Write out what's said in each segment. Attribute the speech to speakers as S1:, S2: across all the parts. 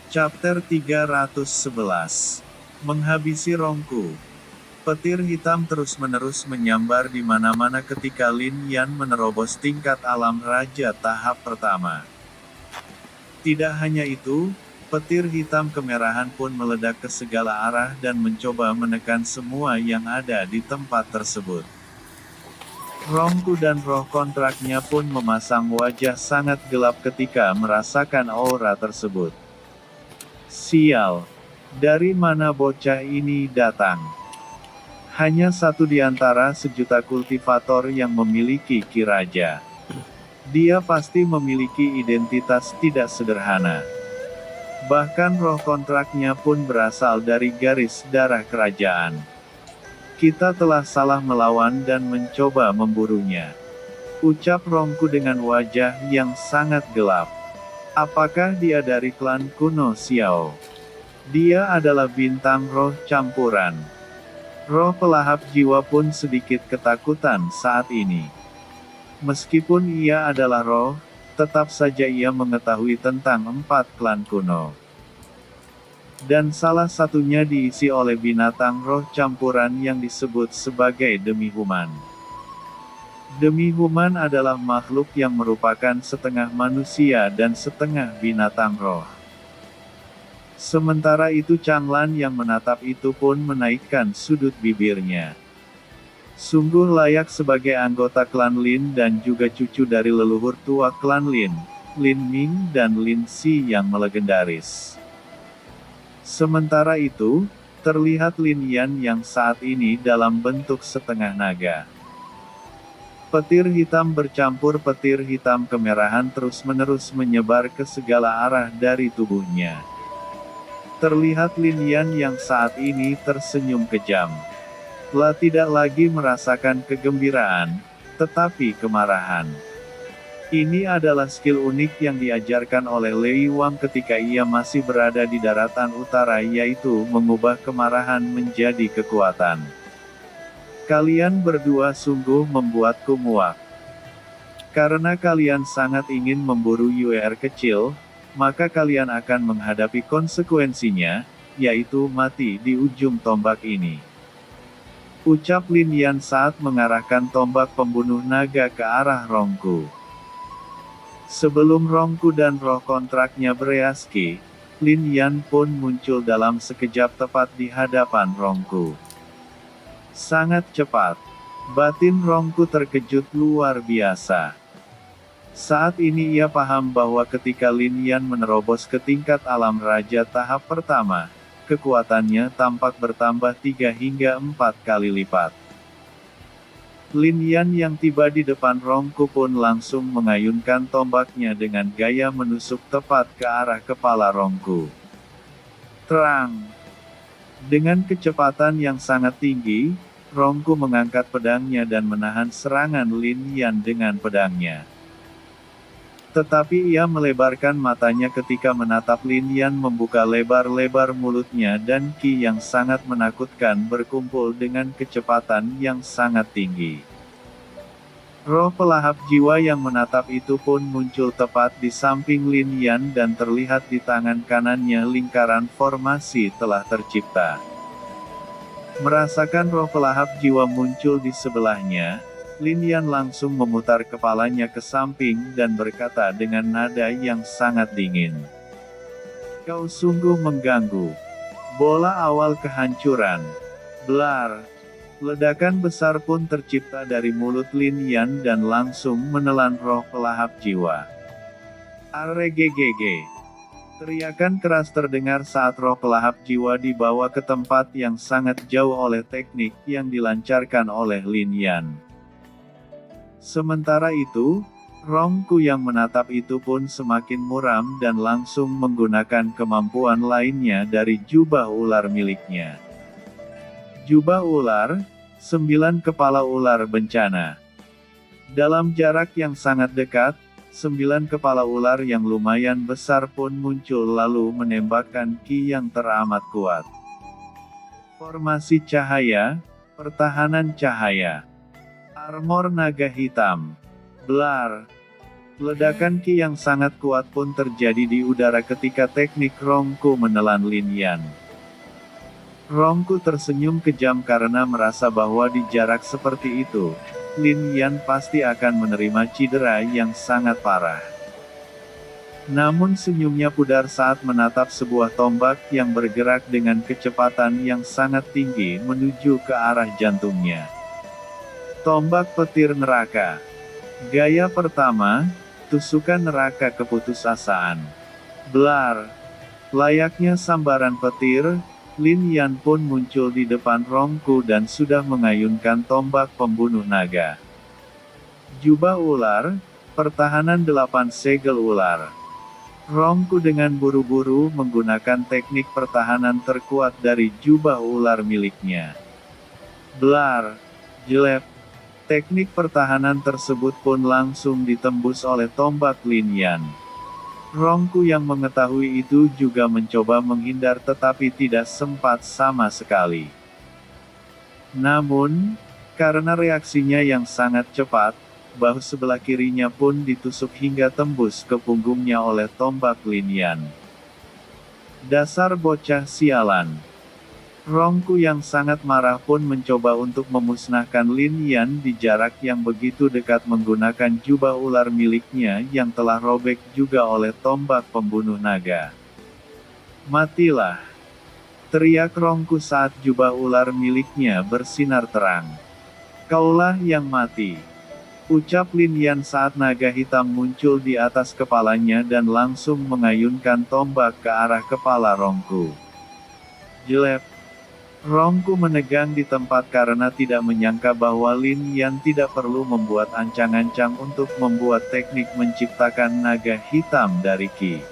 S1: Chapter 311. Menghabisi Rongku. Petir hitam terus-menerus menyambar di mana-mana ketika Lin Yan menerobos tingkat alam raja tahap pertama. Tidak hanya itu, petir hitam kemerahan pun meledak ke segala arah dan mencoba menekan semua yang ada di tempat tersebut. Rongku dan roh kontraknya pun memasang wajah sangat gelap ketika merasakan aura tersebut. Sial! Dari mana bocah ini datang? Hanya satu di antara sejuta kultivator yang memiliki ki raja. Dia pasti memiliki identitas tidak sederhana. Bahkan roh kontraknya pun berasal dari garis darah kerajaan. Kita telah salah melawan dan mencoba memburunya. Ucap Rongku dengan wajah yang sangat gelap. Apakah dia dari klan kuno Xiao? Dia adalah bintang roh campuran. Roh pelahap jiwa pun sedikit ketakutan saat ini. Meskipun ia adalah roh, tetap saja ia mengetahui tentang 4 klan kuno. Dan salah satunya diisi oleh binatang roh campuran yang disebut sebagai demi-human. Demi-human adalah makhluk yang merupakan setengah manusia dan setengah binatang roh. Sementara itu Changlan yang menatap itu pun menaikkan sudut bibirnya. Sungguh layak sebagai anggota klan Lin dan juga cucu dari leluhur tua klan Lin, Lin Ming dan Lin Si yang melegendaris. Sementara itu, terlihat Lin Yan yang saat ini dalam bentuk setengah naga. Petir hitam bercampur petir hitam kemerahan terus-menerus menyebar ke segala arah dari tubuhnya. Terlihat Lin Yan yang saat ini tersenyum kejam. Telah tidak lagi merasakan kegembiraan, tetapi kemarahan. Ini adalah skill unik yang diajarkan oleh Lei Wang ketika ia masih berada di daratan utara, yaitu mengubah kemarahan menjadi kekuatan. Kalian berdua sungguh membuatku muak. Karena kalian sangat ingin memburu UR kecil, maka kalian akan menghadapi konsekuensinya, yaitu mati di ujung tombak ini. Ucap Lin Yan saat mengarahkan tombak pembunuh naga ke arah Rongku. Sebelum Rongku dan roh kontraknya bereaksi, Lin Yan pun muncul dalam sekejap tepat di hadapan Rongku. Sangat cepat. Batin Rongku terkejut luar biasa. Saat ini ia paham bahwa ketika Lin Yan menerobos ke tingkat alam raja tahap pertama, kekuatannya tampak bertambah 3 hingga 4 kali lipat. Lin Yan yang tiba di depan Rongku pun langsung mengayunkan tombaknya dengan gaya menusuk tepat ke arah kepala Rongku. Terang! Dengan kecepatan yang sangat tinggi, Rongku mengangkat pedangnya dan menahan serangan Lin Yan dengan pedangnya. Tetapi ia melebarkan matanya ketika menatap Lin Yan membuka lebar-lebar mulutnya dan ki yang sangat menakutkan berkumpul dengan kecepatan yang sangat tinggi. Roh pelahap jiwa yang menatap itu pun muncul tepat di samping Lin Yan dan terlihat di tangan kanannya lingkaran formasi telah tercipta. Merasakan roh pelahap jiwa muncul di sebelahnya, Lin Yan langsung memutar kepalanya ke samping dan berkata dengan nada yang sangat dingin. Kau sungguh mengganggu. Bola awal kehancuran. Blar. Ledakan besar pun tercipta dari mulut Lin Yan dan langsung menelan roh pelahap jiwa. Arregegege. Teriakan keras terdengar saat roh pelahap jiwa dibawa ke tempat yang sangat jauh oleh teknik yang dilancarkan oleh Lin Yan. Sementara itu, Rongku yang menatap itu pun semakin muram dan langsung menggunakan kemampuan lainnya dari jubah ular miliknya. Jubah ular, 9 kepala ular bencana. Dalam jarak yang sangat dekat, 9 kepala ular yang lumayan besar pun muncul lalu menembakkan ki yang teramat kuat. Formasi cahaya, pertahanan cahaya. Armor naga hitam. Blar. Ledakan ki yang sangat kuat pun terjadi di udara ketika teknik Rongku menelan Lin Yan. Rongku tersenyum kejam karena merasa bahwa di jarak seperti itu, Lin Yan pasti akan menerima cedera yang sangat parah. Namun senyumnya pudar saat menatap sebuah tombak yang bergerak dengan kecepatan yang sangat tinggi menuju ke arah jantungnya. Tombak petir neraka. Gaya pertama, tusukan neraka keputusasaan. Blar. Layaknya sambaran petir, Lin Yan pun muncul di depan Rongku dan sudah mengayunkan tombak pembunuh naga. Jubah ular, pertahanan 8 segel ular. Rongku dengan buru-buru menggunakan teknik pertahanan terkuat dari jubah ular miliknya. Blar. Jelek. Teknik pertahanan tersebut pun langsung ditembus oleh tombak Lin Yan. Rongku yang mengetahui itu juga mencoba menghindar tetapi tidak sempat sama sekali. Namun, karena reaksinya yang sangat cepat, bahu sebelah kirinya pun ditusuk hingga tembus ke punggungnya oleh tombak Lin Yan. Dasar bocah sialan. Rongku yang sangat marah pun mencoba untuk memusnahkan Lin Yan di jarak yang begitu dekat menggunakan jubah ular miliknya yang telah robek juga oleh tombak pembunuh naga. Matilah! Teriak Rongku saat jubah ular miliknya bersinar terang. Kaulah yang mati! Ucap Lin Yan saat naga hitam muncul di atas kepalanya dan langsung mengayunkan tombak ke arah kepala Rongku. Jelek! Rongku menegang di tempat karena tidak menyangka bahwa Lin Yan tidak perlu membuat ancang-ancang untuk membuat teknik menciptakan naga hitam dari ki.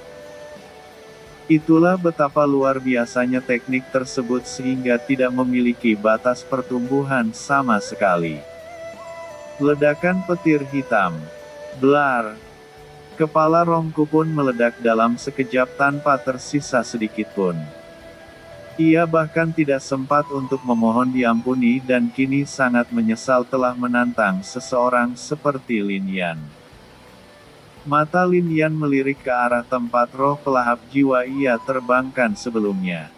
S1: Itulah betapa luar biasanya teknik tersebut sehingga tidak memiliki batas pertumbuhan sama sekali. Ledakan petir hitam. Blar. Kepala Rongku pun meledak dalam sekejap tanpa tersisa sedikit pun. Ia bahkan tidak sempat untuk memohon diampuni dan kini sangat menyesal telah menantang seseorang seperti Lin Yan. Mata Lin Yan melirik ke arah tempat roh pelahap jiwa ia terbangkan sebelumnya.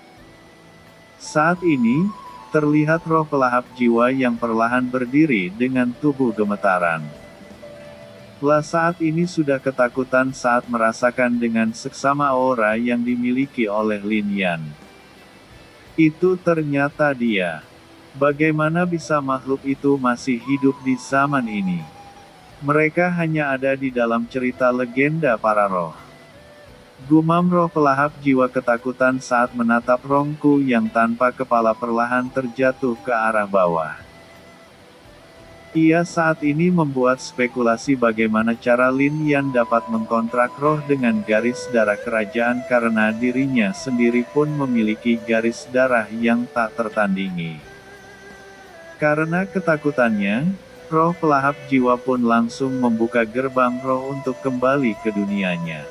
S1: Saat ini, terlihat roh pelahap jiwa yang perlahan berdiri dengan tubuh gemetaran. Lah saat ini sudah ketakutan saat merasakan dengan seksama aura yang dimiliki oleh Lin Yan. Itu ternyata dia. Bagaimana bisa makhluk itu masih hidup di zaman ini? Mereka hanya ada di dalam cerita legenda para roh. Gumam roh pelahap jiwa ketakutan saat menatap Rongku yang tanpa kepala perlahan terjatuh ke arah bawah. Ia saat ini membuat spekulasi bagaimana cara Lin Yan dapat mengkontrak roh dengan garis darah kerajaan karena dirinya sendiri pun memiliki garis darah yang tak tertandingi. Karena ketakutannya, roh pelahap jiwa pun langsung membuka gerbang roh untuk kembali ke dunianya.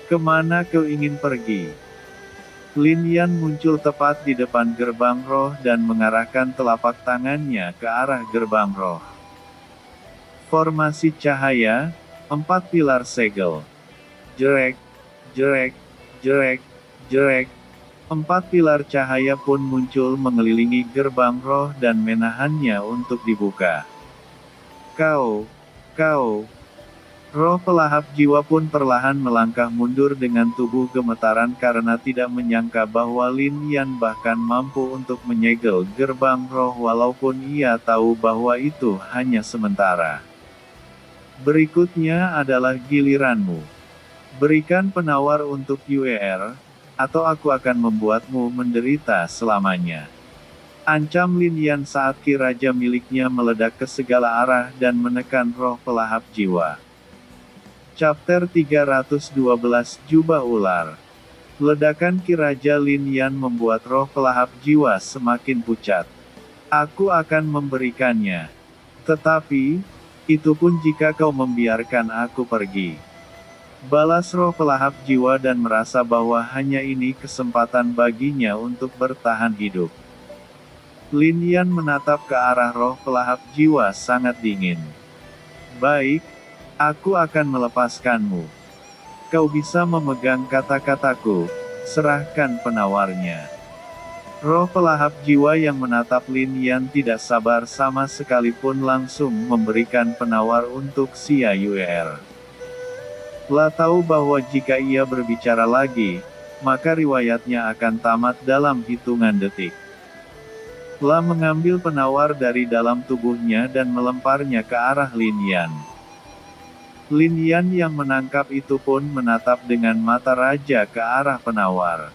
S1: Kemana kau ingin pergi? Lin Yan muncul tepat di depan gerbang roh dan mengarahkan telapak tangannya ke arah gerbang roh. Formasi cahaya, 4 pilar segel. Jerek, jerek, jerek, jerek. 4 pilar cahaya pun muncul mengelilingi gerbang roh dan menahannya untuk dibuka. Kau. Roh pelahap jiwa pun perlahan melangkah mundur dengan tubuh gemetaran karena tidak menyangka bahwa Lin Yan bahkan mampu untuk menyegel gerbang roh walaupun ia tahu bahwa itu hanya sementara. Berikutnya adalah giliranmu. Berikan penawar untuk UER, atau aku akan membuatmu menderita selamanya. Ancam Lin Yan saat ki raja miliknya meledak ke segala arah dan menekan roh pelahap jiwa. Chapter 312 Jubah Ular. Ledakan ki raja Lin Yan membuat roh pelahap jiwa semakin pucat. Aku akan memberikannya. Tetapi, itu pun jika kau membiarkan aku pergi. Balas roh pelahap jiwa dan merasa bahwa hanya ini kesempatan baginya untuk bertahan hidup. Lin Yan menatap ke arah roh pelahap jiwa sangat dingin. Baik. Aku akan melepaskanmu. Kau bisa memegang kata-kataku, serahkan penawarnya. Roh pelahap jiwa yang menatap Lin Yan tidak sabar sama sekalipun langsung memberikan penawar untuk Xia Yuer. La tahu bahwa jika ia berbicara lagi, maka riwayatnya akan tamat dalam hitungan detik. La mengambil penawar dari dalam tubuhnya dan melemparnya ke arah Lin Yan. Lin Yan yang menangkap itu pun menatap dengan mata raja ke arah penawar.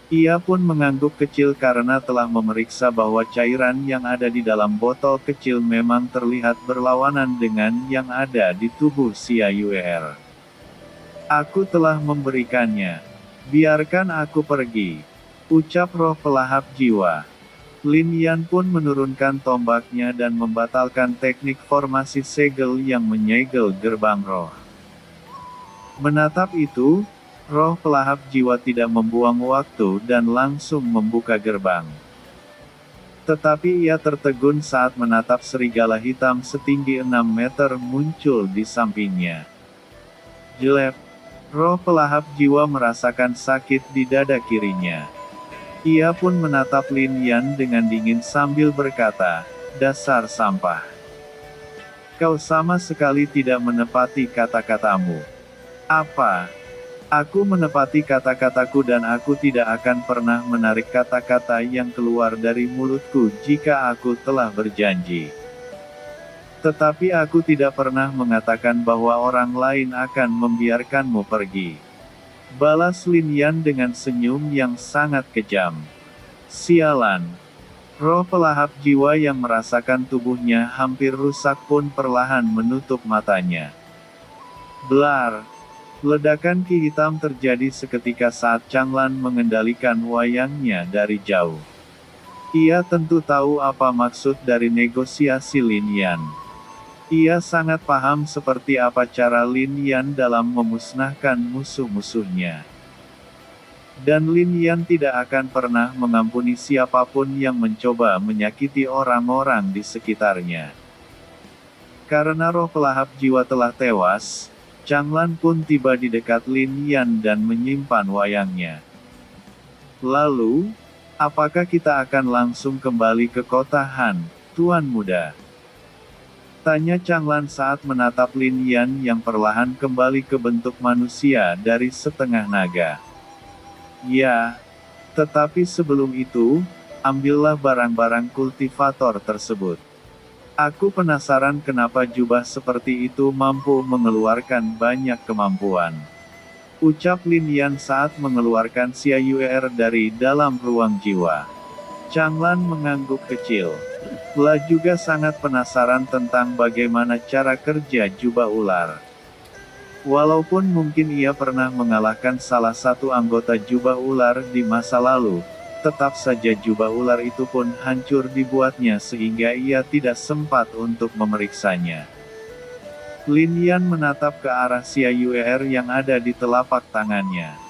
S1: Ia pun mengangguk kecil karena telah memeriksa bahwa cairan yang ada di dalam botol kecil memang terlihat berlawanan dengan yang ada di tubuh Xia Yuer. Aku telah memberikannya. Biarkan aku pergi. Ucap roh pelahap jiwa. Lin Yan pun menurunkan tombaknya dan membatalkan teknik formasi segel yang menyegel gerbang roh. Menatap itu, roh pelahap jiwa tidak membuang waktu dan langsung membuka gerbang. Tetapi ia tertegun saat menatap serigala hitam setinggi 6 meter muncul di sampingnya. Jelek. Roh pelahap jiwa merasakan sakit di dada kirinya. Ia pun menatap Lin Yan dengan dingin sambil berkata, "Dasar sampah. Kau sama sekali tidak menepati kata-katamu." "Apa? Aku menepati kata-kataku dan aku tidak akan pernah menarik kata-kata yang keluar dari mulutku jika aku telah berjanji. Tetapi aku tidak pernah mengatakan bahwa orang lain akan membiarkanmu pergi." Balas Lin Yan dengan senyum yang sangat kejam. Sialan. Roh pelahap jiwa yang merasakan tubuhnya hampir rusak pun perlahan menutup matanya. Blar. Ledakan ki hitam terjadi seketika saat Changlan mengendalikan wayangnya dari jauh. Ia tentu tahu apa maksud dari negosiasi Lin Yan. Ia sangat paham seperti apa cara Lin Yan dalam memusnahkan musuh-musuhnya. Dan Lin Yan tidak akan pernah mengampuni siapapun yang mencoba menyakiti orang-orang di sekitarnya. Karena roh pelahap jiwa telah tewas, Changlan pun tiba di dekat Lin Yan dan menyimpan wayangnya. "Lalu, apakah kita akan langsung kembali ke kota Han, Tuan Muda?" tanya Changlan saat menatap Lin Yan yang perlahan kembali ke bentuk manusia dari setengah naga. "Ya, tetapi sebelum itu, ambillah barang-barang kultivator tersebut. Aku penasaran kenapa jubah seperti itu mampu mengeluarkan banyak kemampuan." Ucap Lin Yan saat mengeluarkan Xia Yuer dari dalam ruang jiwa. Changlan mengangguk kecil. La juga sangat penasaran tentang bagaimana cara kerja jubah ular. Walaupun mungkin ia pernah mengalahkan salah satu anggota jubah ular di masa lalu, tetap saja jubah ular itu pun hancur dibuatnya sehingga ia tidak sempat untuk memeriksanya. Lin Yan menatap ke arah Xia Yuer yang ada di telapak tangannya.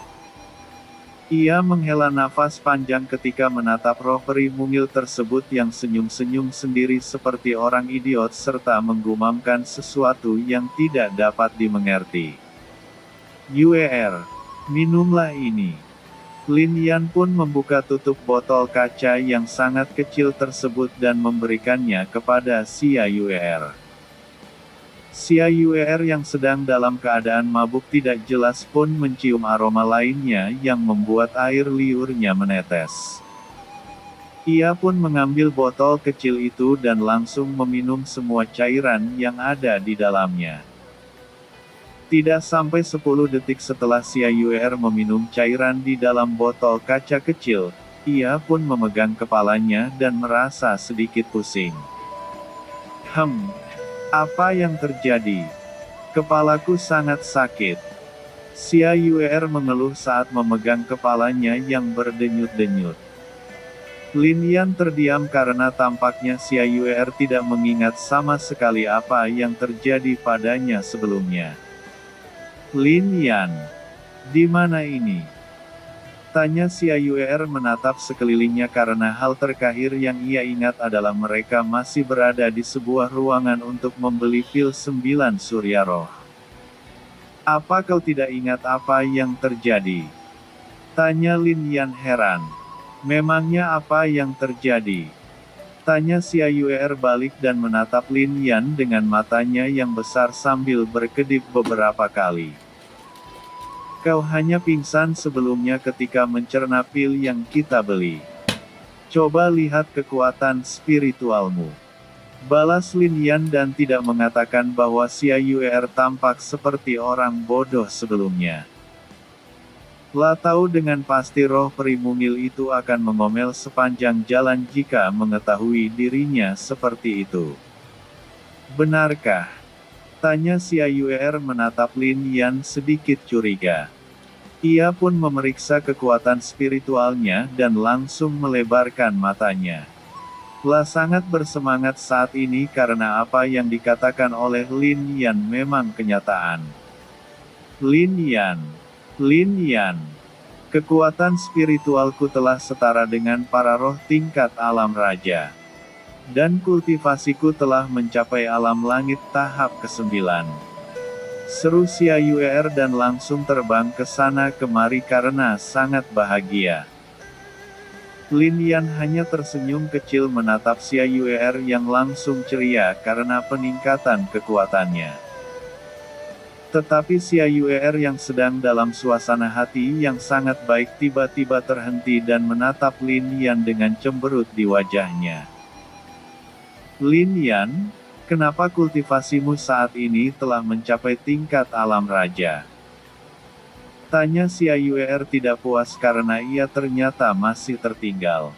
S1: Ia menghela nafas panjang ketika menatap roh peri mungil tersebut yang senyum-senyum sendiri seperti orang idiot serta menggumamkan sesuatu yang tidak dapat dimengerti. "Yuer, minumlah ini." Lin Yan pun membuka tutup botol kaca yang sangat kecil tersebut dan memberikannya kepada Xia Yuer. Xia Yuer yang sedang dalam keadaan mabuk tidak jelas pun mencium aroma lainnya yang membuat air liurnya menetes. Ia pun mengambil botol kecil itu dan langsung meminum semua cairan yang ada di dalamnya. Tidak sampai 10 detik setelah Xia Yuer meminum cairan di dalam botol kaca kecil, ia pun memegang kepalanya dan merasa sedikit pusing. Apa yang terjadi? Kepalaku sangat sakit." Xia Yuer mengeluh saat memegang kepalanya yang berdenyut-denyut. Lin Yan terdiam karena tampaknya Xia Yuer tidak mengingat sama sekali apa yang terjadi padanya sebelumnya. "Lin Yan, di mana ini?" Tanya si Ayuer menatap sekelilingnya karena hal terakhir yang ia ingat adalah mereka masih berada di sebuah ruangan untuk membeli pil 9 Surya Roh. Apa kau tidak ingat apa yang terjadi? Tanya Lin Yan heran. Memangnya apa yang terjadi? Tanya si Ayuer balik dan menatap Lin Yan dengan matanya yang besar sambil berkedip beberapa kali. Kau hanya pingsan sebelumnya ketika mencerna pil yang kita beli. Coba lihat kekuatan spiritualmu. Balas Lin Yan dan tidak mengatakan bahwa si Ayuer tampak seperti orang bodoh sebelumnya. Lah tahu dengan pasti roh peri mungil itu akan mengomel sepanjang jalan jika mengetahui dirinya seperti itu. Benarkah? Tanya si Ayuer menatap Lin Yan sedikit curiga. Ia pun memeriksa kekuatan spiritualnya dan langsung melebarkan matanya. Lah sangat bersemangat saat ini karena apa yang dikatakan oleh Lin Yan memang kenyataan. Lin Yan. Lin Yan. Kekuatan spiritualku telah setara dengan para roh tingkat alam raja. Dan kultivasiku telah mencapai alam langit tahap ke-9. Seru si Ayuer dan langsung terbang ke sana kemari karena sangat bahagia. Lin Yan hanya tersenyum kecil menatap si Ayuer yang langsung ceria karena peningkatan kekuatannya. Tetapi si Ayuer yang sedang dalam suasana hati yang sangat baik tiba-tiba terhenti dan menatap Lin Yan dengan cemberut di wajahnya. Lin Yan, kenapa kultivasimu saat ini telah mencapai tingkat alam raja? Tanya si Ayuer tidak puas karena ia ternyata masih tertinggal.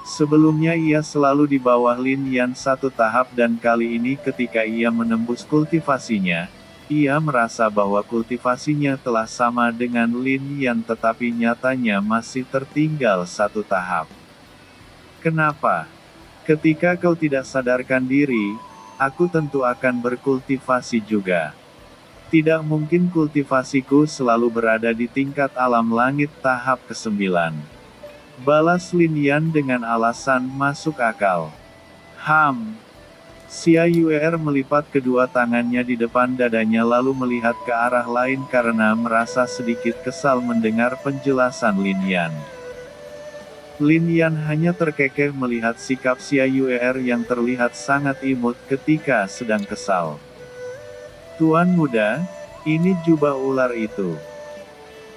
S1: Sebelumnya ia selalu di bawah Lin Yan satu tahap dan kali ini ketika ia menembus kultivasinya, ia merasa bahwa kultivasinya telah sama dengan Lin Yan tetapi nyatanya masih tertinggal satu tahap. Kenapa? Ketika kau tidak sadarkan diri, aku tentu akan berkultivasi juga. Tidak mungkin kultivasiku selalu berada di tingkat alam langit tahap ke-9. Balas Lin Yan dengan alasan masuk akal. Si Ayuer melipat kedua tangannya di depan dadanya lalu melihat ke arah lain karena merasa sedikit kesal mendengar penjelasan Lin Yan. Lin Yan hanya terkekeh melihat sikap si Ayuer yang terlihat sangat imut ketika sedang kesal. Tuan muda, ini jubah ular itu.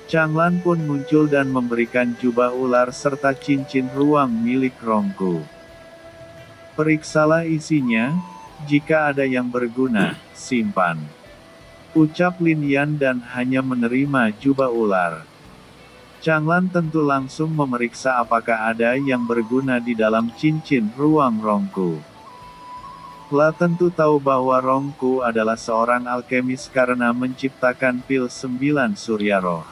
S1: Changlan pun muncul dan memberikan jubah ular serta cincin ruang milik Rongku. Periksalah isinya, jika ada yang berguna, simpan. Ucap Lin Yan dan hanya menerima jubah ular. Changlan tentu langsung memeriksa apakah ada yang berguna di dalam cincin ruang Rongku. Lah tentu tahu bahwa Rongku adalah seorang alkemis karena menciptakan pil 9 Surya Roh.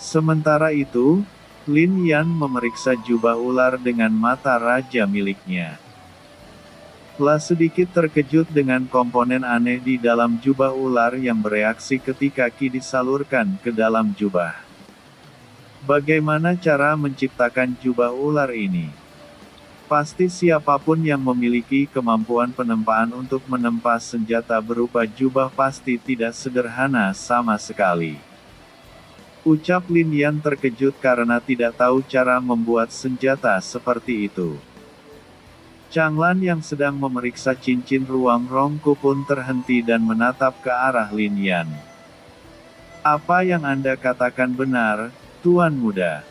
S1: Sementara itu, Lin Yan memeriksa jubah ular dengan mata raja miliknya. Lah sedikit terkejut dengan komponen aneh di dalam jubah ular yang bereaksi ketika ki disalurkan ke dalam jubah. Bagaimana cara menciptakan jubah ular ini? Pasti siapapun yang memiliki kemampuan penempaan untuk menempa senjata berupa jubah pasti tidak sederhana sama sekali. Ucap Lin Yan terkejut karena tidak tahu cara membuat senjata seperti itu. Changlan yang sedang memeriksa cincin ruang Rongku pun terhenti dan menatap ke arah Lin Yan. Apa yang Anda katakan benar, Tuan Muda?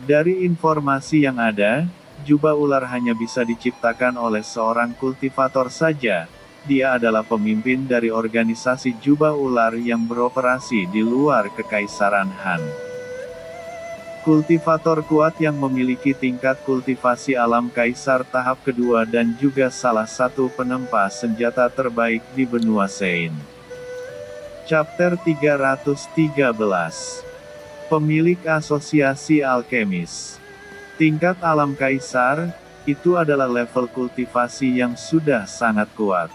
S1: Dari informasi yang ada, jubah ular hanya bisa diciptakan oleh seorang kultivator saja. Dia adalah pemimpin dari organisasi jubah ular yang beroperasi di luar Kekaisaran Han. Kultivator kuat yang memiliki tingkat kultivasi alam kaisar tahap kedua dan juga salah satu penempa senjata terbaik di benua Sein. Chapter 313. Pemilik Asosiasi Alkemis. Tingkat alam kaisar, itu adalah level kultivasi yang sudah sangat kuat.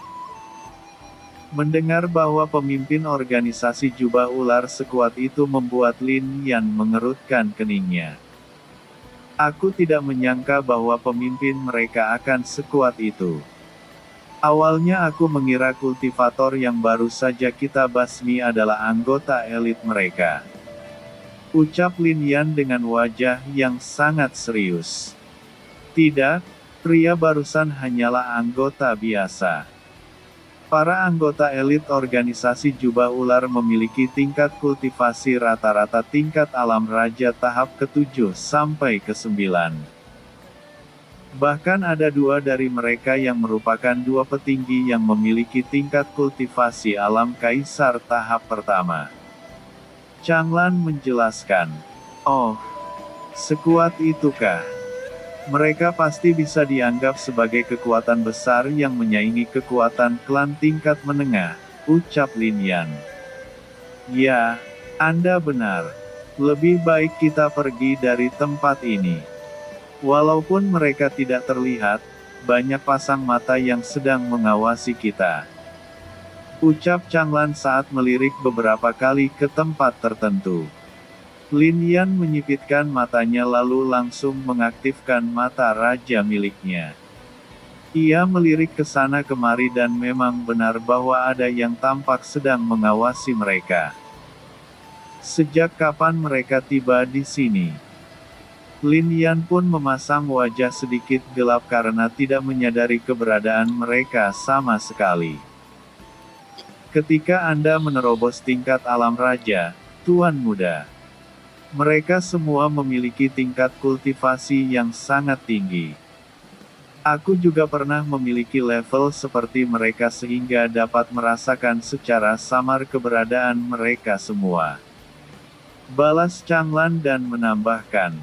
S1: Mendengar bahwa pemimpin organisasi jubah ular sekuat itu membuat Lin Yan mengerutkan keningnya. Aku tidak menyangka bahwa pemimpin mereka akan sekuat itu. Awalnya aku mengira kultivator yang baru saja kita basmi adalah anggota elit mereka. Ucap Lin Yan dengan wajah yang sangat serius. Tidak, pria barusan hanyalah anggota biasa. Para anggota elit organisasi jubah ular memiliki tingkat kultivasi rata-rata tingkat alam raja tahap ke-7 sampai ke-9. Bahkan ada 2 dari mereka yang merupakan 2 petinggi yang memiliki tingkat kultivasi alam kaisar tahap pertama. Changlan menjelaskan. Oh, sekuat itukah? Mereka pasti bisa dianggap sebagai kekuatan besar yang menyaingi kekuatan klan tingkat menengah, ucap Lin Yan. Ya, Anda benar. Lebih baik kita pergi dari tempat ini. Walaupun mereka tidak terlihat, banyak pasang mata yang sedang mengawasi kita. Ucap Changlan saat melirik beberapa kali ke tempat tertentu. Lin Yan menyipitkan matanya lalu langsung mengaktifkan mata raja miliknya. Ia melirik ke sana kemari dan memang benar bahwa ada yang tampak sedang mengawasi mereka. Sejak kapan mereka tiba di sini? Lin Yan pun memasang wajah sedikit gelap karena tidak menyadari keberadaan mereka sama sekali. Ketika Anda menerobos tingkat alam raja, Tuan Muda. Mereka semua memiliki tingkat kultivasi yang sangat tinggi. Aku juga pernah memiliki level seperti mereka sehingga dapat merasakan secara samar keberadaan mereka semua. Balas Changlan dan menambahkan.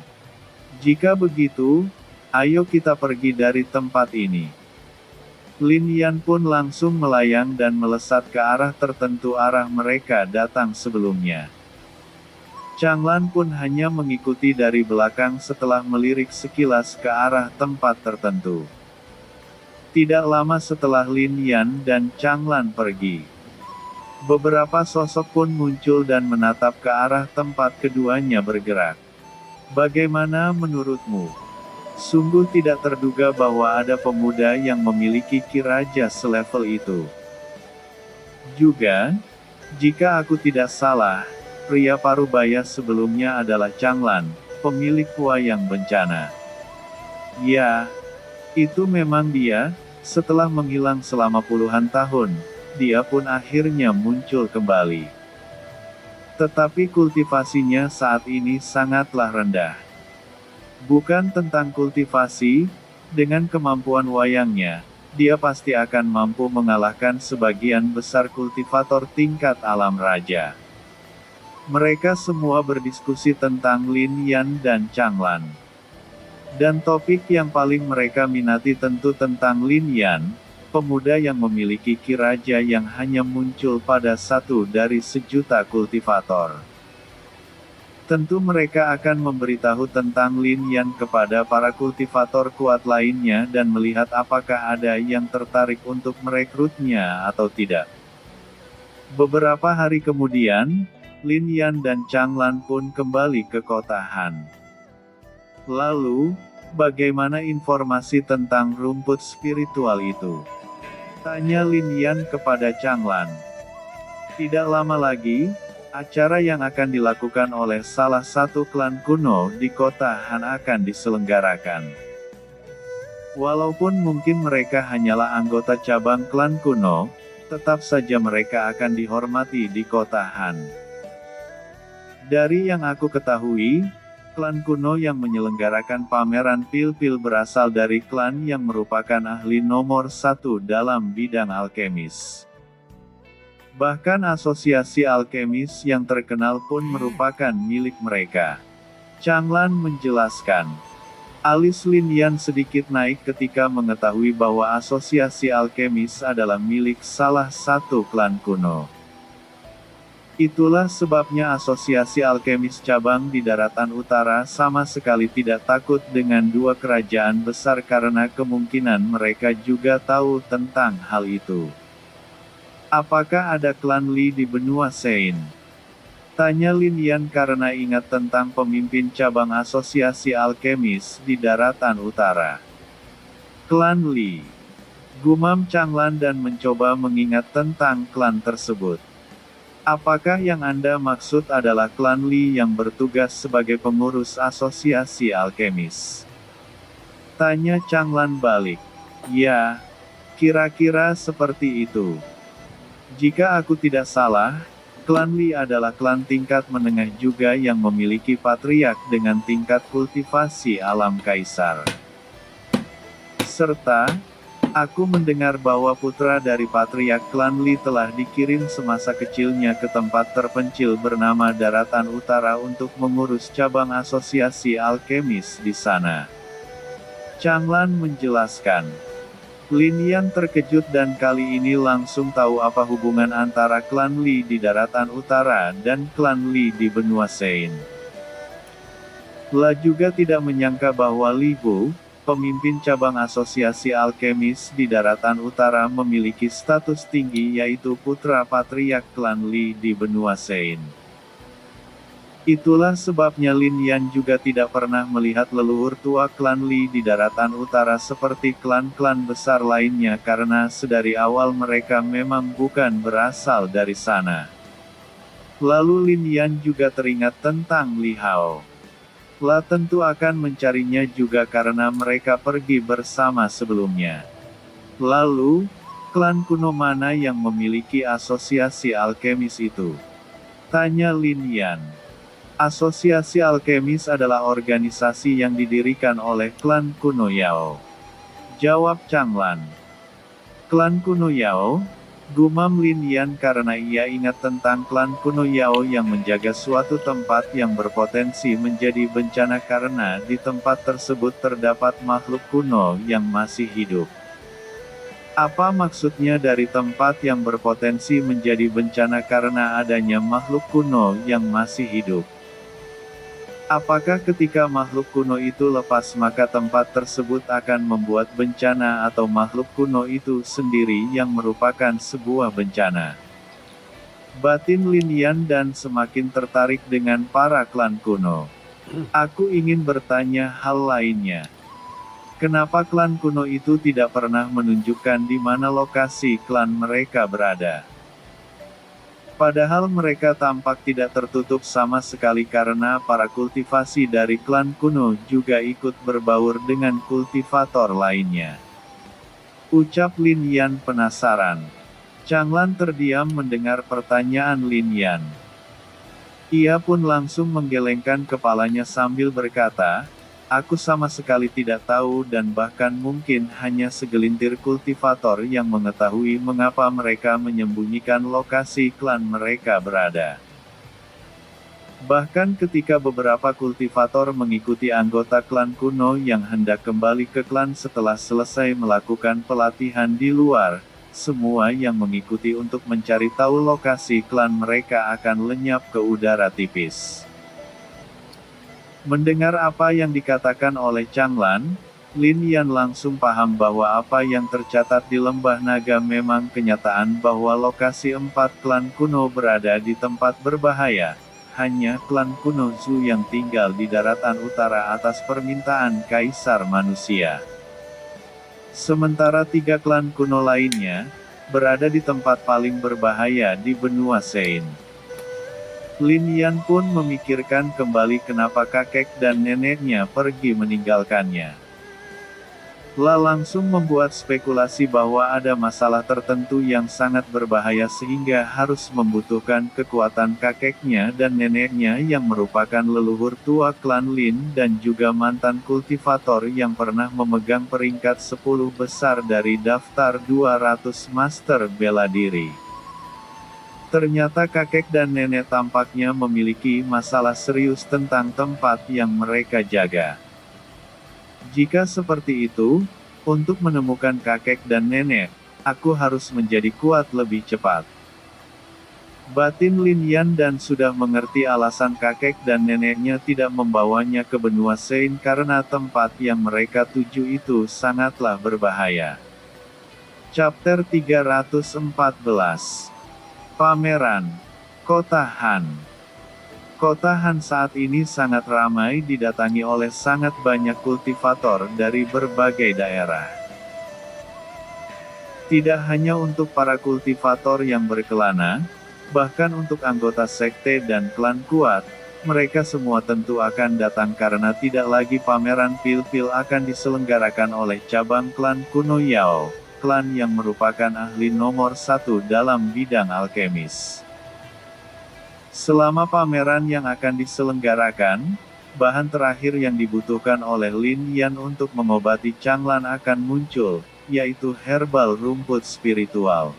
S1: Jika begitu, ayo kita pergi dari tempat ini. Lin Yan pun langsung melayang dan melesat ke arah tertentu arah mereka datang sebelumnya. Changlan pun hanya mengikuti dari belakang setelah melirik sekilas ke arah tempat tertentu. Tidak lama setelah Lin Yan dan Changlan pergi, beberapa sosok pun muncul dan menatap ke arah tempat keduanya bergerak. Bagaimana menurutmu? Sungguh tidak terduga bahwa ada pemuda yang memiliki ki raja selevel itu. Juga, jika aku tidak salah, pria Parubaya sebelumnya adalah Changlan, pemilik wayang bencana. Ya, itu memang dia. Setelah menghilang selama puluhan tahun, dia pun akhirnya muncul kembali. Tetapi kultivasinya saat ini sangatlah rendah. Bukan tentang kultivasi, dengan kemampuan wayangnya, dia pasti akan mampu mengalahkan sebagian besar kultivator tingkat alam raja. Mereka semua berdiskusi tentang Lin Yan dan Changlan. Dan topik yang paling mereka minati tentu tentang Lin Yan, pemuda yang memiliki ki raja yang hanya muncul pada 1 dari sejuta kultivator. Tentu mereka akan memberitahu tentang Lin Yan kepada para kultivator kuat lainnya dan melihat apakah ada yang tertarik untuk merekrutnya atau tidak. Beberapa hari kemudian, Lin Yan dan Changlan pun kembali ke kota Han. Lalu, bagaimana informasi tentang rumput spiritual itu? Tanya Lin Yan kepada Changlan. Tidak lama lagi, acara yang akan dilakukan oleh salah satu klan kuno di kota Han akan diselenggarakan. Walaupun mungkin mereka hanyalah anggota cabang klan kuno, tetap saja mereka akan dihormati di kota Han. Dari yang aku ketahui, klan kuno yang menyelenggarakan pameran pil-pil berasal dari klan yang merupakan ahli nomor 1 dalam bidang alkemis. Bahkan asosiasi alkemis yang terkenal pun merupakan milik mereka. Changlan menjelaskan. Alis Lin Yan sedikit naik ketika mengetahui bahwa asosiasi alkemis adalah milik salah satu klan kuno. Itulah sebabnya asosiasi alkemis cabang di daratan utara sama sekali tidak takut dengan 2 kerajaan besar karena kemungkinan mereka juga tahu tentang hal itu. Apakah ada klan Li di benua Sein? Tanya Lin Yan karena ingat tentang pemimpin cabang asosiasi alkemis di daratan utara. Klan Li. Gumam Changlan dan mencoba mengingat tentang klan tersebut. Apakah yang Anda maksud adalah klan Li yang bertugas sebagai pengurus asosiasi alkemis? Tanya Changlan balik. Ya, kira-kira seperti itu. Jika aku tidak salah, klan Li adalah klan tingkat menengah juga yang memiliki patriark dengan tingkat kultivasi alam kaisar. Serta, aku mendengar bahwa putra dari patriark klan Li telah dikirim semasa kecilnya ke tempat terpencil bernama Daratan Utara untuk mengurus cabang asosiasi alkemis di sana. Changlan menjelaskan. Lin Yan terkejut dan kali ini langsung tahu apa hubungan antara klan Li di Daratan Utara dan klan Li di benua Sein. La juga tidak menyangka bahwa Li Bu, pemimpin cabang asosiasi alkemis di Daratan Utara memiliki status tinggi yaitu putra patriark klan Li di benua Sein. Itulah sebabnya Lin Yan juga tidak pernah melihat leluhur tua klan Li di daratan utara seperti klan-klan besar lainnya karena sedari awal mereka memang bukan berasal dari sana. Lalu Lin Yan juga teringat tentang Li Hao. La tentu akan mencarinya juga karena mereka pergi bersama sebelumnya. Lalu, klan kuno mana yang memiliki asosiasi alkemis itu? Tanya Lin Yan. Asosiasi alkemis adalah organisasi yang didirikan oleh klan kuno Yao. Jawab Changlan. Klan kuno Yao? Gumam Lin Yan karena ia ingat tentang klan kuno Yao yang menjaga suatu tempat yang berpotensi menjadi bencana karena di tempat tersebut terdapat makhluk kuno yang masih hidup. Apa maksudnya dari tempat yang berpotensi menjadi bencana karena adanya makhluk kuno yang masih hidup? Apakah ketika makhluk kuno itu lepas maka tempat tersebut akan membuat bencana atau makhluk kuno itu sendiri yang merupakan sebuah bencana? Batin Lin Yan dan semakin tertarik dengan para klan kuno. Aku ingin bertanya hal lainnya. Kenapa klan kuno itu tidak pernah menunjukkan di mana lokasi klan mereka berada? Padahal mereka tampak tidak tertutup sama sekali karena para kultivasi dari klan kuno juga ikut berbaur dengan kultivator lainnya. Ucap Lin Yan penasaran. Changlan terdiam mendengar pertanyaan Lin Yan. Ia pun langsung menggelengkan kepalanya sambil berkata, aku sama sekali tidak tahu dan bahkan mungkin hanya segelintir kultivator yang mengetahui mengapa mereka menyembunyikan lokasi klan mereka berada. Bahkan ketika beberapa kultivator mengikuti anggota klan kuno yang hendak kembali ke klan setelah selesai melakukan pelatihan di luar, semua yang mengikuti untuk mencari tahu lokasi klan mereka akan lenyap ke udara tipis. Mendengar apa yang dikatakan oleh Changlan, Lin Yan langsung paham bahwa apa yang tercatat di Lembah Naga memang kenyataan bahwa lokasi 4 klan kuno berada di tempat berbahaya. Hanya klan kuno Zhu yang tinggal di daratan utara atas permintaan Kaisar Manusia. Sementara 3 klan kuno lainnya, berada di tempat paling berbahaya di benua Sein. Lin Yan pun memikirkan kembali kenapa kakek dan neneknya pergi meninggalkannya. La langsung membuat spekulasi bahwa ada masalah tertentu yang sangat berbahaya sehingga harus membutuhkan kekuatan kakeknya dan neneknya yang merupakan leluhur tua klan Lin dan juga mantan kultivator yang pernah memegang peringkat 10 besar dari daftar 200 master bela diri. Ternyata kakek dan nenek tampaknya memiliki masalah serius tentang tempat yang mereka jaga. Jika seperti itu, untuk menemukan kakek dan nenek, aku harus menjadi kuat lebih cepat. Batin Lin Yan dan sudah mengerti alasan kakek dan neneknya tidak membawanya ke benua Sein karena tempat yang mereka tuju itu sangatlah berbahaya. Chapter 314. Pameran Kota Han. Kota Han saat ini sangat ramai didatangi oleh sangat banyak kultivator dari berbagai daerah. Tidak hanya untuk para kultivator yang berkelana, bahkan untuk anggota sekte dan klan kuat, mereka semua tentu akan datang karena tidak lagi pameran pil-pil akan diselenggarakan oleh cabang klan kuno Yao, klan yang merupakan ahli nomor 1 dalam bidang alkemis. Selama pameran yang akan diselenggarakan, bahan terakhir yang dibutuhkan oleh Lin Yan untuk mengobati Changlan akan muncul, yaitu herbal rumput spiritual.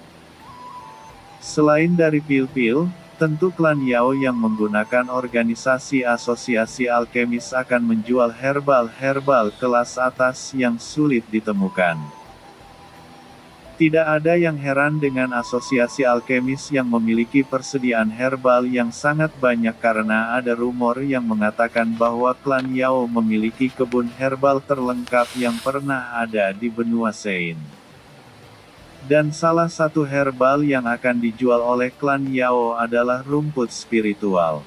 S1: Selain dari pil-pil, tentu klan Yao yang menggunakan organisasi asosiasi alkemis akan menjual herbal-herbal kelas atas yang sulit ditemukan. Tidak ada yang heran dengan asosiasi alkemis yang memiliki persediaan herbal yang sangat banyak karena ada rumor yang mengatakan bahwa klan Yao memiliki kebun herbal terlengkap yang pernah ada di benua Sein. Dan salah satu herbal yang akan dijual oleh klan Yao adalah rumput spiritual.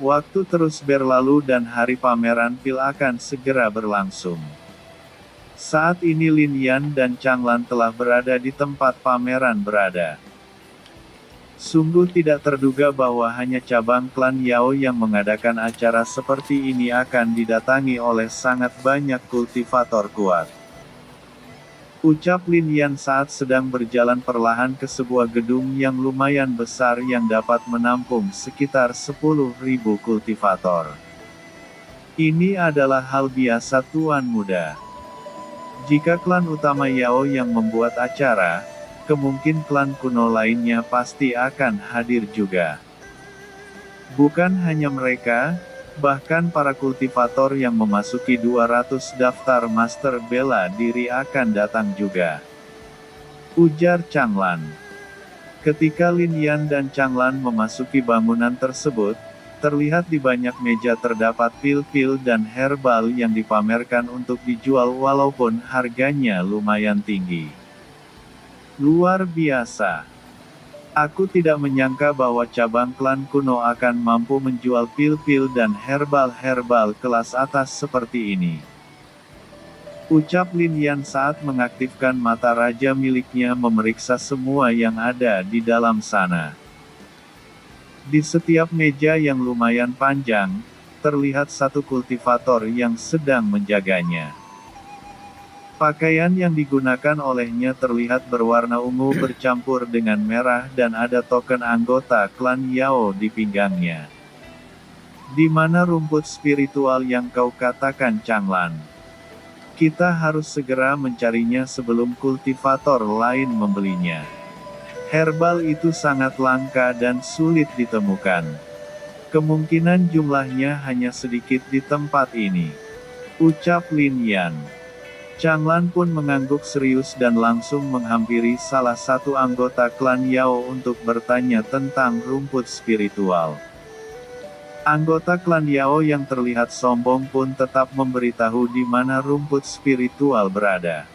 S1: Waktu terus berlalu dan hari pameran pil akan segera berlangsung. Saat ini Lin Yan dan Changlan telah berada di tempat pameran berada. Sungguh tidak terduga bahwa hanya cabang klan Yao yang mengadakan acara seperti ini akan didatangi oleh sangat banyak kultivator kuat. Ucap Lin Yan saat sedang berjalan perlahan ke sebuah gedung yang lumayan besar yang dapat menampung sekitar 10.000 kultivator. Ini adalah hal biasa Tuan Muda. Jika klan utama Yao yang membuat acara, kemungkinan klan kuno lainnya pasti akan hadir juga. Bukan hanya mereka, bahkan para kultivator yang memasuki 200 daftar master bela diri akan datang juga. Ujar Changlan. Ketika Lin Yan dan Changlan memasuki bangunan tersebut, terlihat di banyak meja terdapat pil-pil dan herbal yang dipamerkan untuk dijual walaupun harganya lumayan tinggi. Luar biasa. Aku tidak menyangka bahwa cabang klan kuno akan mampu menjual pil-pil dan herbal-herbal kelas atas seperti ini. Ucap Lin Yan saat mengaktifkan mata raja miliknya memeriksa semua yang ada di dalam sana. Di setiap meja yang lumayan panjang, terlihat satu kultivator yang sedang menjaganya. Pakaian yang digunakan olehnya terlihat berwarna ungu bercampur dengan merah dan ada token anggota klan Yao di pinggangnya. Di mana rumput spiritual yang kau katakan, Changlan? Kita harus segera mencarinya sebelum kultivator lain membelinya. Herbal itu sangat langka dan sulit ditemukan. Kemungkinan jumlahnya hanya sedikit di tempat ini. Ucap Lin Yan. Changlan pun mengangguk serius dan langsung menghampiri salah satu anggota klan Yao untuk bertanya tentang rumput spiritual. Anggota klan Yao yang terlihat sombong pun tetap memberitahu di mana rumput spiritual berada.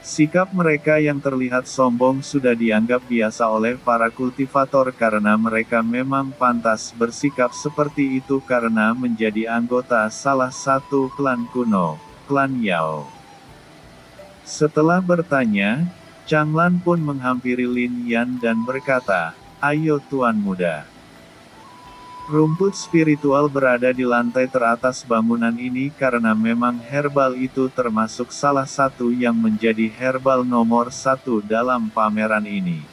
S1: Sikap mereka yang terlihat sombong sudah dianggap biasa oleh para kultivator karena mereka memang pantas bersikap seperti itu karena menjadi anggota salah satu klan kuno, klan Yao. Setelah bertanya, Changlan pun menghampiri Lin Yan dan berkata, "Ayo Tuan Muda. Rumput spiritual berada di lantai teratas bangunan ini karena memang herbal itu termasuk salah satu yang menjadi herbal nomor 1 dalam pameran ini."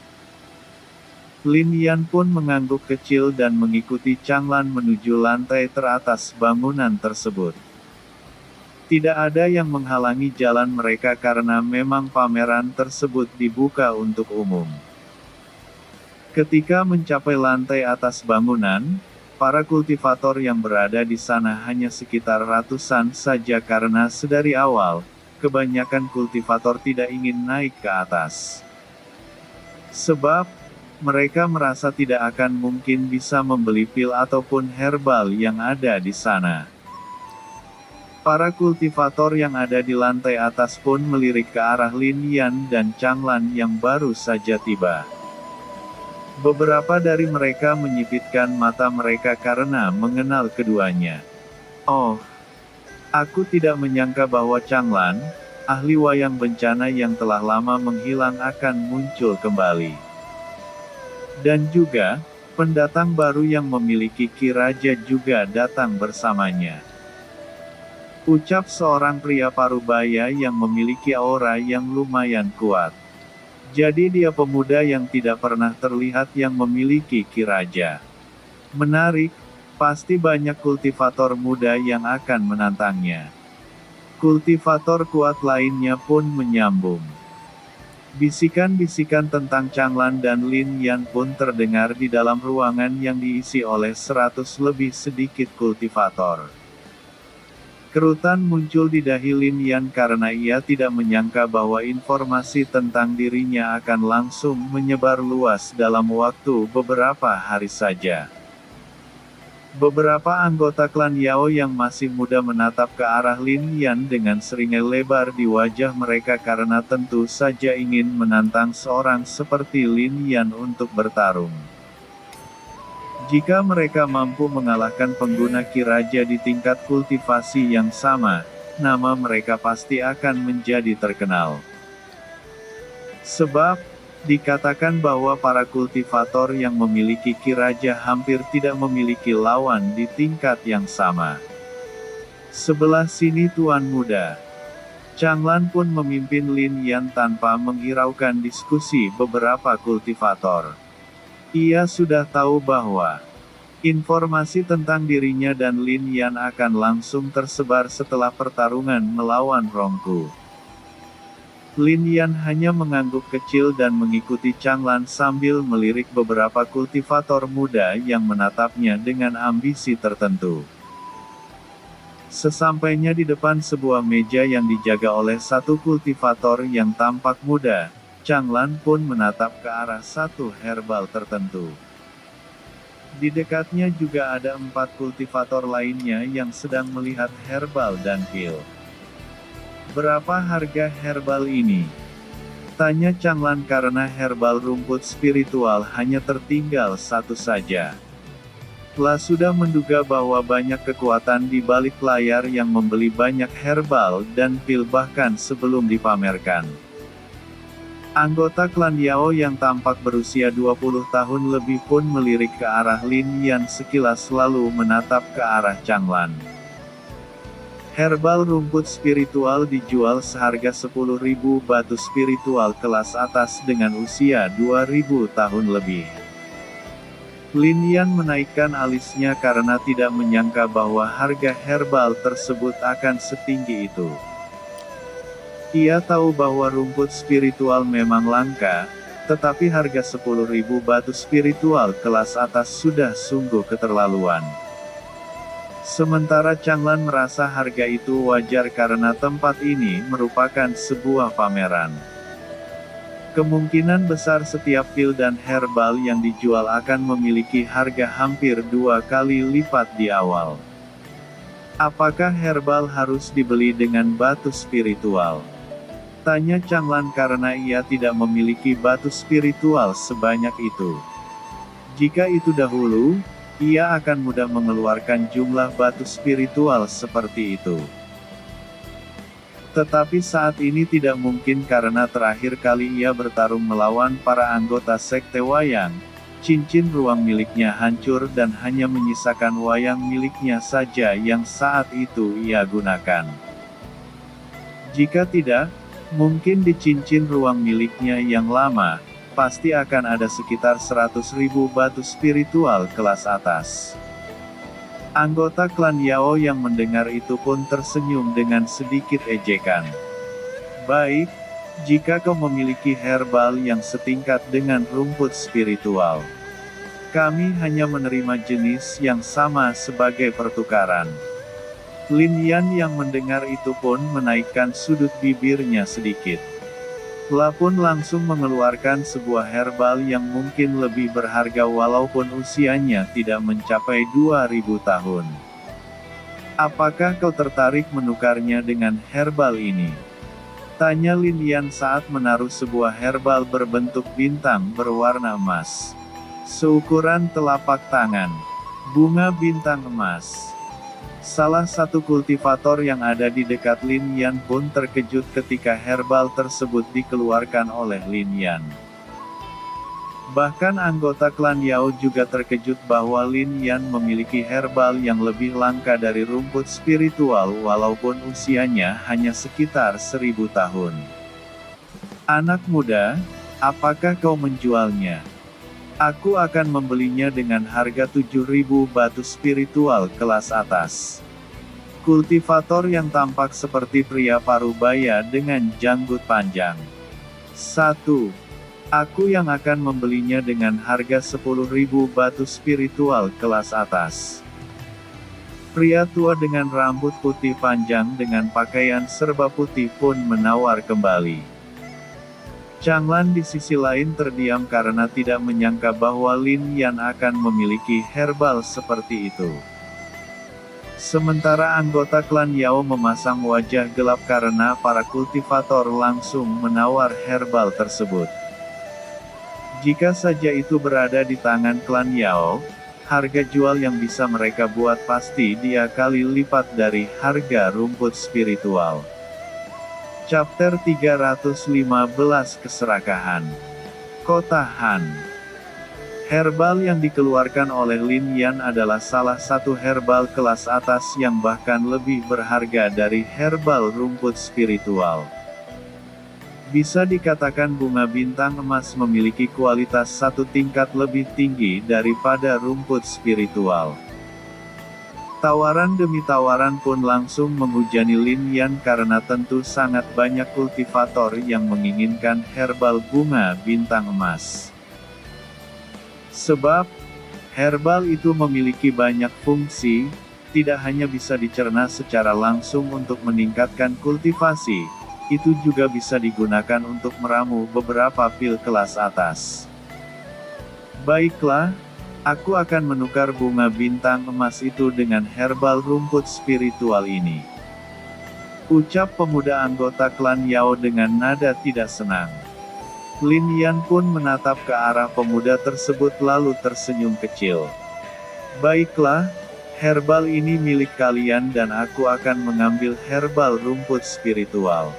S1: Lin Yan pun mengangguk kecil dan mengikuti Changlan menuju lantai teratas bangunan tersebut. Tidak ada yang menghalangi jalan mereka karena memang pameran tersebut dibuka untuk umum. Ketika mencapai lantai atas bangunan, para kultivator yang berada di sana hanya sekitar ratusan saja karena sedari awal, kebanyakan kultivator tidak ingin naik ke atas. Sebab, mereka merasa tidak akan mungkin bisa membeli pil ataupun herbal yang ada di sana. Para kultivator yang ada di lantai atas pun melirik ke arah Lin Yan dan Changlan yang baru saja tiba. Beberapa dari mereka menyipitkan mata mereka karena mengenal keduanya. Oh, aku tidak menyangka bahwa Changlan, ahli wayang bencana yang telah lama menghilang akan muncul kembali. Dan juga, pendatang baru yang memiliki ki raja juga datang bersamanya. Ucap seorang pria parubaya yang memiliki aura yang lumayan kuat. Jadi dia pemuda yang tidak pernah terlihat yang memiliki ki raja. Menarik, pasti banyak kultivator muda yang akan menantangnya. Kultivator kuat lainnya pun menyambung. Bisikan-bisikan tentang Changlan dan Lin Yan pun terdengar di dalam ruangan yang diisi oleh 100 lebih sedikit kultivator. Kerutan muncul di dahi Lin Yan karena ia tidak menyangka bahwa informasi tentang dirinya akan langsung menyebar luas dalam waktu beberapa hari saja. Beberapa anggota klan Yao yang masih muda menatap ke arah Lin Yan dengan seringai lebar di wajah mereka karena tentu saja ingin menantang seorang seperti Lin Yan untuk bertarung. Jika mereka mampu mengalahkan pengguna ki raja di tingkat kultivasi yang sama, nama mereka pasti akan menjadi terkenal. Sebab, dikatakan bahwa para kultivator yang memiliki ki raja hampir tidak memiliki lawan di tingkat yang sama. Sebelah sini tuan muda. Changlan pun memimpin Lin Yan tanpa menghiraukan diskusi beberapa kultivator. Ia sudah tahu bahwa informasi tentang dirinya dan Lin Yan akan langsung tersebar setelah pertarungan melawan Rongku. Lin Yan hanya mengangguk kecil dan mengikuti Changlan sambil melirik beberapa kultivator muda yang menatapnya dengan ambisi tertentu. Sesampainya di depan sebuah meja yang dijaga oleh satu kultivator yang tampak muda, Changlan pun menatap ke arah satu herbal tertentu. Di dekatnya juga ada 4 kultivator lainnya yang sedang melihat herbal dan pil. Berapa harga herbal ini? Tanya Changlan karena herbal rumput spiritual hanya tertinggal satu saja. Lah sudah menduga bahwa banyak kekuatan di balik layar yang membeli banyak herbal dan pil bahkan sebelum dipamerkan. Anggota klan Yao yang tampak berusia 20 tahun lebih pun melirik ke arah Lin Yan sekilas lalu menatap ke arah Changlan. Herbal rumput spiritual dijual seharga 10.000 batu spiritual kelas atas dengan usia 2000 tahun lebih. Lin Yan menaikkan alisnya karena tidak menyangka bahwa harga herbal tersebut akan setinggi itu. Ia tahu bahwa rumput spiritual memang langka, tetapi harga 10.000 batu spiritual kelas atas sudah sungguh keterlaluan. Sementara Changlan merasa harga itu wajar karena tempat ini merupakan sebuah pameran. Kemungkinan besar setiap pil dan herbal yang dijual akan memiliki harga hampir 2 kali lipat di awal. Apakah herbal harus dibeli dengan batu spiritual? Tanya Changlan karena ia tidak memiliki batu spiritual sebanyak itu. Jika itu dahulu, ia akan mudah mengeluarkan jumlah batu spiritual seperti itu. Tetapi saat ini tidak mungkin karena terakhir kali ia bertarung melawan para anggota sekte wayang, cincin ruang miliknya hancur dan hanya menyisakan wayang miliknya saja yang saat itu ia gunakan. Jika tidak, mungkin di cincin ruang miliknya yang lama, pasti akan ada sekitar 100.000 batu spiritual kelas atas. Anggota klan Yao yang mendengar itu pun tersenyum dengan sedikit ejekan. Baik, jika kau memiliki herbal yang setingkat dengan rumput spiritual. Kami hanya menerima jenis yang sama sebagai pertukaran. Lin Yan yang mendengar itu pun menaikkan sudut bibirnya sedikit. La pun langsung mengeluarkan sebuah herbal yang mungkin lebih berharga walaupun usianya tidak mencapai 2000 tahun. Apakah kau tertarik menukarnya dengan herbal ini? Tanya Lin Yan saat menaruh sebuah herbal berbentuk bintang berwarna emas. Seukuran telapak tangan. Bunga bintang emas. Salah satu kultivator yang ada di dekat Lin Yan pun terkejut ketika herbal tersebut dikeluarkan oleh Lin Yan. Bahkan anggota klan Yao juga terkejut bahwa Lin Yan memiliki herbal yang lebih langka dari rumput spiritual walaupun usianya hanya sekitar 1000 tahun. Anak muda, apakah kau menjualnya? Aku akan membelinya dengan harga 7000 batu spiritual kelas atas. Kultivator yang tampak seperti pria parubaya dengan janggut panjang. 1. Aku yang akan membelinya dengan harga 10.000 batu spiritual kelas atas. Pria tua dengan rambut putih panjang dengan pakaian serba putih pun menawar kembali. Changlan di sisi lain terdiam karena tidak menyangka bahwa Lin Yan akan memiliki herbal seperti itu. Sementara anggota klan Yao memasang wajah gelap karena para kultivator langsung menawar herbal tersebut. Jika saja itu berada di tangan klan Yao, harga jual yang bisa mereka buat pasti dia kali lipat dari harga rumput spiritual. Chapter 315 Keserakahan. Kota Han. Herbal yang dikeluarkan oleh Lin Yan adalah salah satu herbal kelas atas yang bahkan lebih berharga dari herbal rumput spiritual. Bisa dikatakan bunga bintang emas memiliki kualitas satu tingkat lebih tinggi daripada rumput spiritual. Tawaran demi tawaran pun langsung menghujani Lin Yan karena tentu sangat banyak kultivator yang menginginkan herbal bunga bintang emas. Sebab, herbal itu memiliki banyak fungsi, tidak hanya bisa dicerna secara langsung untuk meningkatkan kultivasi, itu juga bisa digunakan untuk meramu beberapa pil kelas atas. Baiklah, aku akan menukar bunga bintang emas itu dengan herbal rumput spiritual ini. Ucap pemuda anggota klan Yao dengan nada tidak senang. Lin Yan pun menatap ke arah pemuda tersebut lalu tersenyum kecil. Baiklah, herbal ini milik kalian dan aku akan mengambil herbal rumput spiritual.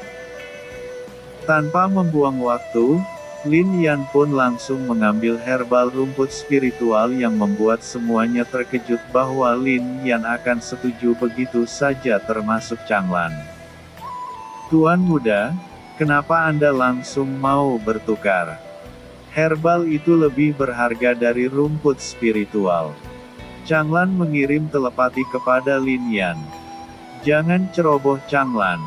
S1: Tanpa membuang waktu, Lin Yan pun langsung mengambil herbal rumput spiritual yang membuat semuanya terkejut bahwa Lin Yan akan setuju begitu saja termasuk Changlan. Tuan muda, kenapa Anda langsung mau bertukar? Herbal itu lebih berharga dari rumput spiritual. Changlan mengirim telepati kepada Lin Yan. Jangan ceroboh Changlan.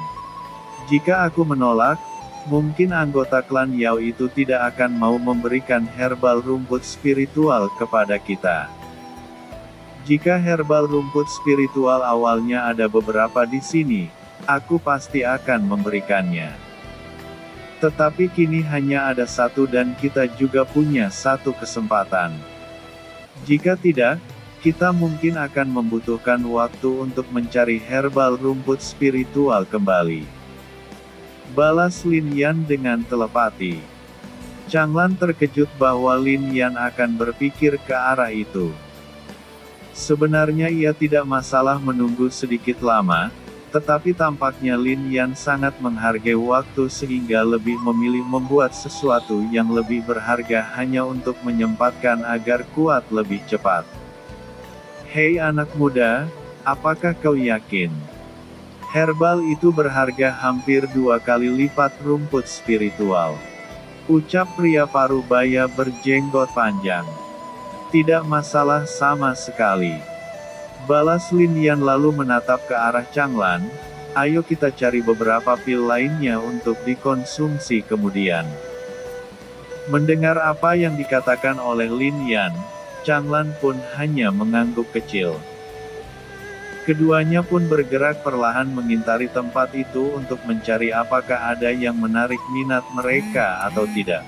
S1: Jika aku menolak, mungkin anggota klan Yao itu tidak akan mau memberikan herbal rumput spiritual kepada kita. Jika herbal rumput spiritual awalnya ada beberapa di sini, aku pasti akan memberikannya. Tetapi kini hanya ada satu dan kita juga punya satu kesempatan. Jika tidak, kita mungkin akan membutuhkan waktu untuk mencari herbal rumput spiritual kembali. Balas Lin Yan dengan telepati. Changlan terkejut bahwa Lin Yan akan berpikir ke arah itu. Sebenarnya ia tidak masalah menunggu sedikit lama, tetapi tampaknya Lin Yan sangat menghargai waktu sehingga lebih memilih membuat sesuatu yang lebih berharga hanya untuk menyempatkan agar kuat lebih cepat. Hei anak muda, apakah kau yakin? Herbal itu berharga hampir 2 kali lipat rumput spiritual. Ucap pria parubaya berjenggot panjang. Tidak masalah sama sekali. Balas Lin Yan lalu menatap ke arah Changlan. Ayo kita cari beberapa pil lainnya untuk dikonsumsi kemudian. Mendengar apa yang dikatakan oleh Lin Yan, Changlan pun hanya mengangguk kecil. Keduanya pun bergerak perlahan mengintari tempat itu untuk mencari apakah ada yang menarik minat mereka atau tidak.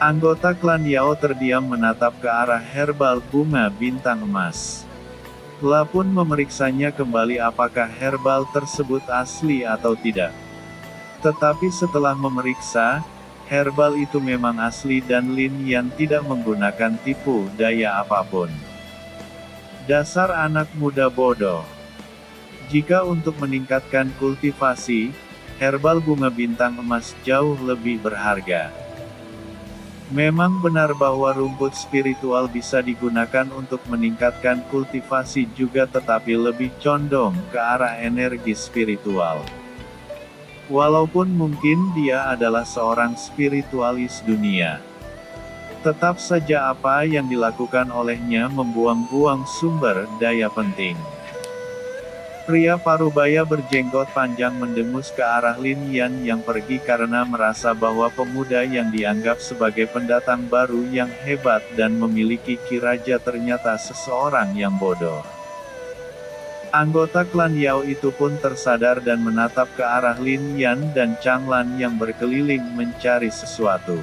S1: Anggota klan Yao terdiam menatap ke arah herbal bunga bintang emas. La pun memeriksanya kembali apakah herbal tersebut asli atau tidak. Tetapi setelah memeriksa, herbal itu memang asli dan Lin Yan tidak menggunakan tipu daya apapun. Dasar anak muda bodoh. Jika untuk meningkatkan kultivasi, herbal bunga bintang emas jauh lebih berharga. Memang benar bahwa rumput spiritual bisa digunakan untuk meningkatkan kultivasi juga, tetapi lebih condong ke arah energi spiritual. Walaupun mungkin dia adalah seorang spiritualis dunia, tetap saja apa yang dilakukan olehnya membuang-buang sumber daya penting. Pria parubaya berjenggot panjang mendengus ke arah Lin Yan yang pergi karena merasa bahwa pemuda yang dianggap sebagai pendatang baru yang hebat dan memiliki kiraja ternyata seseorang yang bodoh. Anggota klan Yao itu pun tersadar dan menatap ke arah Lin Yan dan Changlan yang berkeliling mencari sesuatu.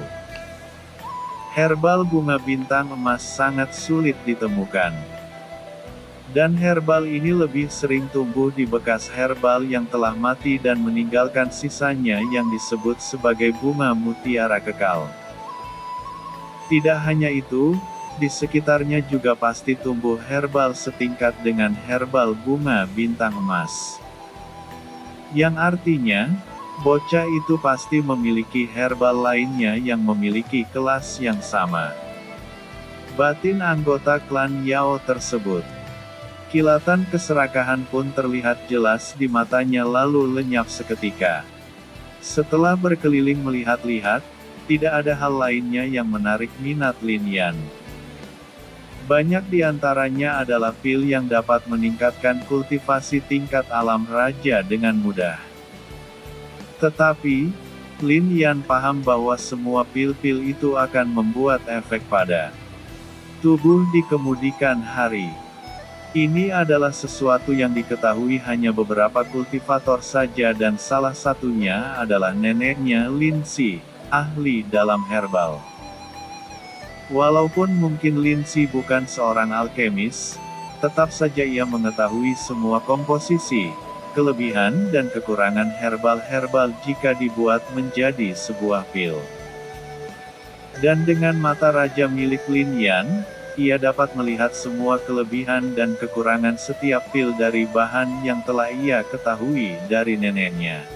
S1: Herbal bunga bintang emas sangat sulit ditemukan. Dan herbal ini lebih sering tumbuh di bekas herbal yang telah mati dan meninggalkan sisanya yang disebut sebagai bunga mutiara kekal. Tidak hanya itu, di sekitarnya juga pasti tumbuh herbal setingkat dengan herbal bunga bintang emas. Yang artinya, bocah itu pasti memiliki herbal lainnya yang memiliki kelas yang sama. Batin anggota klan Yao tersebut. Kilatan keserakahan pun terlihat jelas di matanya lalu lenyap seketika. Setelah berkeliling melihat-lihat, tidak ada hal lainnya yang menarik minat Lin Yan. Banyak di antaranya adalah pil yang dapat meningkatkan kultivasi tingkat alam raja dengan mudah. Tetapi, Lin Yan paham bahwa semua pil-pil itu akan membuat efek pada tubuh di kemudian hari. Ini adalah sesuatu yang diketahui hanya beberapa kultivator saja dan salah satunya adalah neneknya Lin Si, ahli dalam herbal. Walaupun mungkin Lin Si bukan seorang alkemis, tetap saja ia mengetahui semua komposisi, kelebihan dan kekurangan herbal-herbal jika dibuat menjadi sebuah pil. Dan dengan mata raja milik Lin Yan, ia dapat melihat semua kelebihan dan kekurangan setiap pil dari bahan yang telah ia ketahui dari neneknya.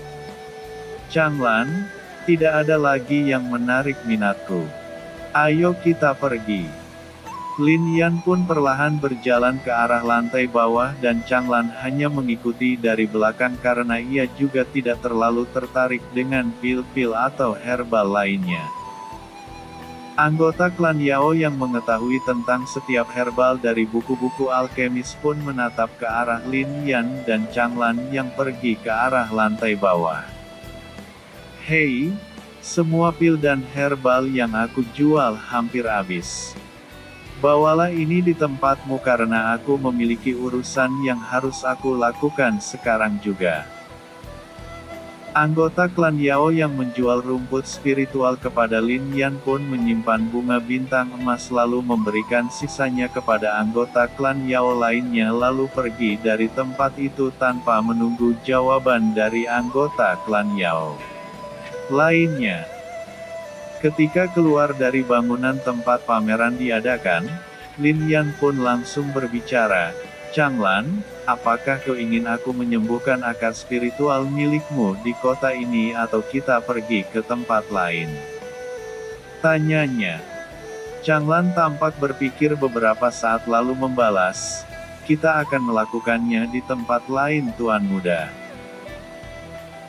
S1: Changlan, tidak ada lagi yang menarik minatku. Ayo kita pergi. Lin Yan pun perlahan berjalan ke arah lantai bawah dan Changlan hanya mengikuti dari belakang karena ia juga tidak terlalu tertarik dengan pil-pil atau herbal lainnya. Anggota klan Yao yang mengetahui tentang setiap herbal dari buku-buku alkemis pun menatap ke arah Lin Yan dan Changlan yang pergi ke arah lantai bawah. Hei, semua pil dan herbal yang aku jual hampir habis. Bawalah ini di tempatmu karena aku memiliki urusan yang harus aku lakukan sekarang juga. Anggota klan Yao yang menjual rumput spiritual kepada Lin Yan pun menyimpan bunga bintang emas lalu memberikan sisanya kepada anggota klan Yao lainnya lalu pergi dari tempat itu tanpa menunggu jawaban dari anggota klan Yao lainnya. Ketika keluar dari bangunan tempat pameran diadakan, Lin Yan pun langsung berbicara, Changlan, apakah kau ingin aku menyembuhkan akar spiritual milikmu di kota ini atau kita pergi ke tempat lain? Tanyanya. Changlan tampak berpikir beberapa saat lalu membalas, kita akan melakukannya di tempat lain Tuan Muda.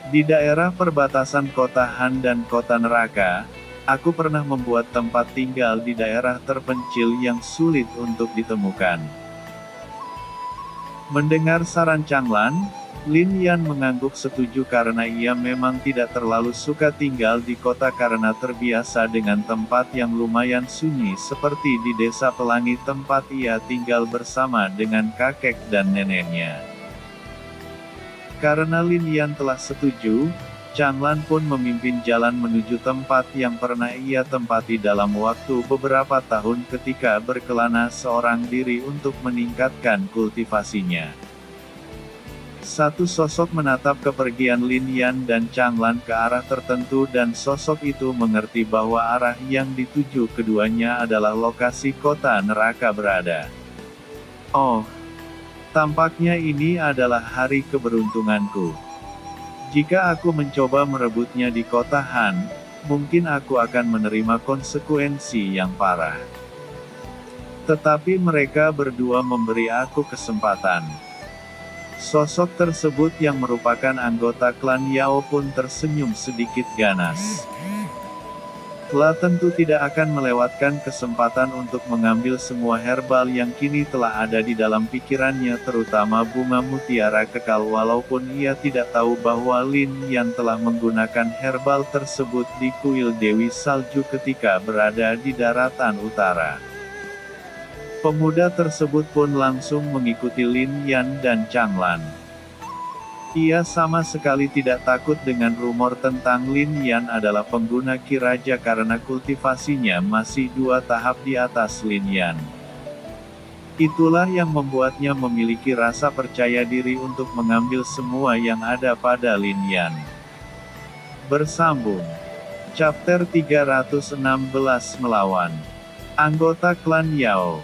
S1: Di daerah perbatasan kota Han dan kota neraka, aku pernah membuat tempat tinggal di daerah terpencil yang sulit untuk ditemukan. Mendengar saran Changlan, Lin Yan mengangguk setuju karena ia memang tidak terlalu suka tinggal di kota karena terbiasa dengan tempat yang lumayan sunyi seperti di desa pelangi tempat ia tinggal bersama dengan kakek dan neneknya. Karena Lin Yan telah setuju, Changlan pun memimpin jalan menuju tempat yang pernah ia tempati dalam waktu beberapa tahun ketika berkelana seorang diri untuk meningkatkan kultivasinya. Satu sosok menatap kepergian Lin Yan dan Changlan ke arah tertentu dan sosok itu mengerti bahwa arah yang dituju keduanya adalah lokasi kota neraka berada. Oh, tampaknya ini adalah hari keberuntunganku. Jika aku mencoba merebutnya di kota Han, mungkin aku akan menerima konsekuensi yang parah. Tetapi mereka berdua memberi aku kesempatan. Sosok tersebut yang merupakan anggota klan Yao pun tersenyum sedikit ganas. La tentu tidak akan melewatkan kesempatan untuk mengambil semua herbal yang kini telah ada di dalam pikirannya, terutama bunga mutiara kekal, walaupun ia tidak tahu bahwa Lin Yan telah menggunakan herbal tersebut di kuil Dewi Salju ketika berada di daratan utara. Pemuda tersebut pun langsung mengikuti Lin Yan dan Changlan. Ia sama sekali tidak takut dengan rumor tentang Lin Yan adalah pengguna Ki Raja karena kultivasinya masih 2 tahap di atas Lin Yan. Itulah yang membuatnya memiliki rasa percaya diri untuk mengambil semua yang ada pada Lin Yan. Bersambung. Chapter 316 Melawan Anggota Klan Yao.